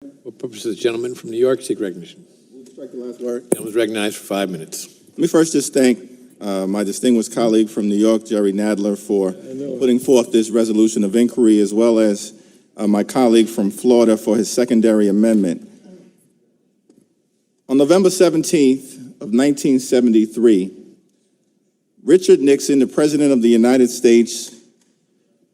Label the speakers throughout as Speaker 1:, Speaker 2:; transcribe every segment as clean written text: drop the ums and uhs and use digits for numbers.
Speaker 1: For purposes of the gentleman from New York, seek recognition.
Speaker 2: Strike the last word.
Speaker 1: Gentleman is recognized for 5 minutes.
Speaker 2: Let me first just thank my distinguished colleague from New York, Jerry Nadler, for putting forth this resolution of inquiry, as well as my colleague from Florida for his secondary amendment. On November 17th of 1973, Richard Nixon, the President of the United States,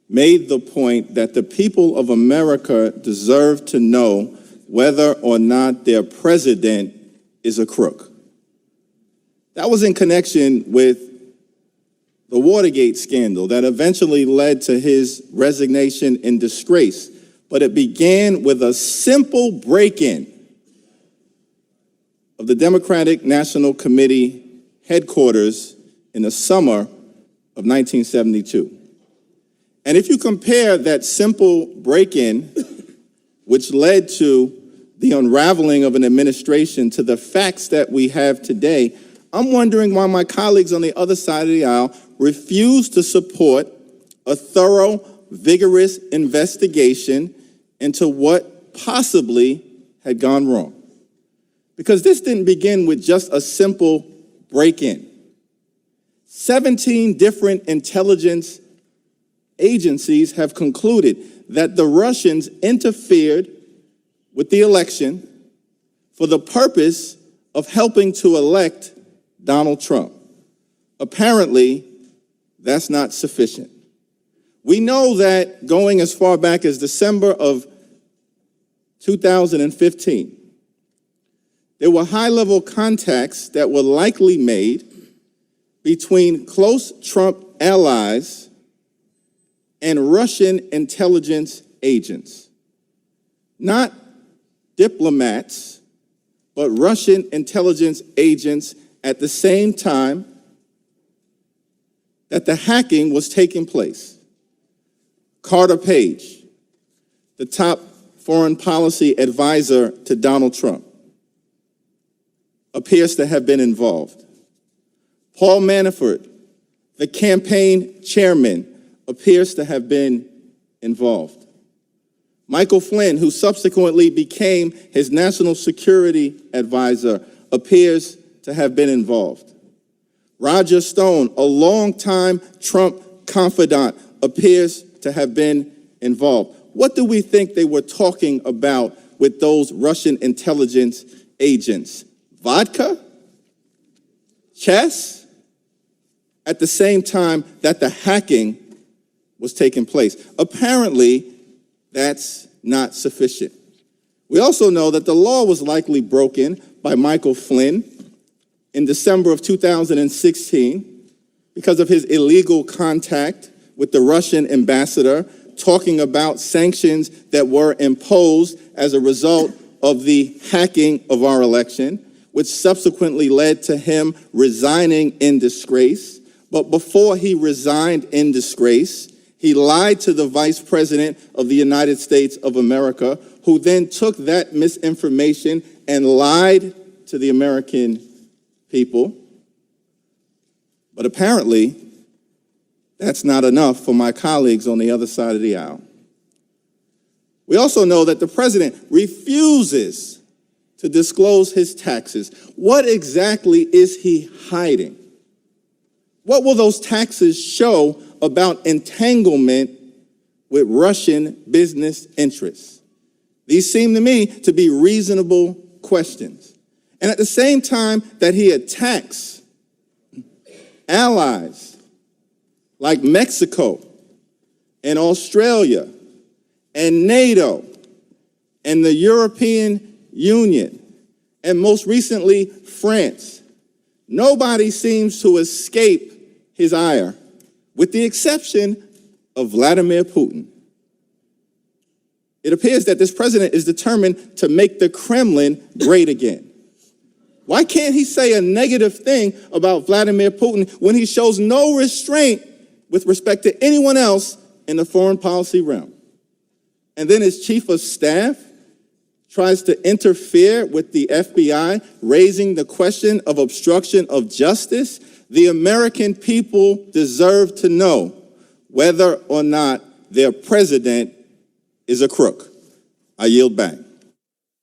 Speaker 2: made the point that the people of America deserve to know whether or not their president is a crook. That was in connection with the Watergate scandal that eventually led to his resignation in disgrace. But it began with a simple break-in of the Democratic National Committee headquarters in the summer of 1972. And if you compare that simple break-in, which led to the unraveling of an administration, to the facts that we have today, I'm wondering why my colleagues on the other side of the aisle refuse to support a thorough, vigorous investigation into what possibly had gone wrong. Because this didn't begin with just a simple break-in. 17 different intelligence agencies have concluded that the Russians interfered with the election for the purpose of helping to elect Donald Trump. Apparently, that's not sufficient. We know that going as far back as December of 2015, there were high-level contacts that were likely made between close Trump allies and Russian intelligence agents. Not diplomats, but Russian intelligence agents at the same time that the hacking was taking place. Carter Page, the top foreign policy advisor to Donald Trump, appears to have been involved. Paul Manafort, the campaign chairman, appears to have been involved. Michael Flynn, who subsequently became his national security advisor, appears to have been involved. Roger Stone, a longtime Trump confidant, appears to have been involved. What do we think they were talking about with those Russian intelligence agents? Vodka? Chess? At the same time that the hacking was taking place. Apparently, that's not sufficient. We also know that the law was likely broken by Michael Flynn in December of 2016 because of his illegal contact with the Russian ambassador, talking about sanctions that were imposed as a result of the hacking of our election, which subsequently led to him resigning in disgrace. But before he resigned in disgrace, he lied to the Vice President of the United States of America, who then took that misinformation and lied to the American people. But apparently, that's not enough for my colleagues on the other side of the aisle. We also know that the president refuses to disclose his taxes. What exactly is he hiding? What will those taxes show about entanglement with Russian business interests? These seem to me to be reasonable questions. And at the same time that he attacks allies like Mexico and Australia and NATO and the European Union and most recently France, nobody seems to escape his ire, with the exception of Vladimir Putin. It appears that this president is determined to make the Kremlin great again. Why can't he say a negative thing about Vladimir Putin when he shows no restraint with respect to anyone else in the foreign policy realm? And then his chief of staff tries to interfere with the FBI, raising the question of obstruction of justice. The American people deserve to know whether or not their president is a crook. I yield back.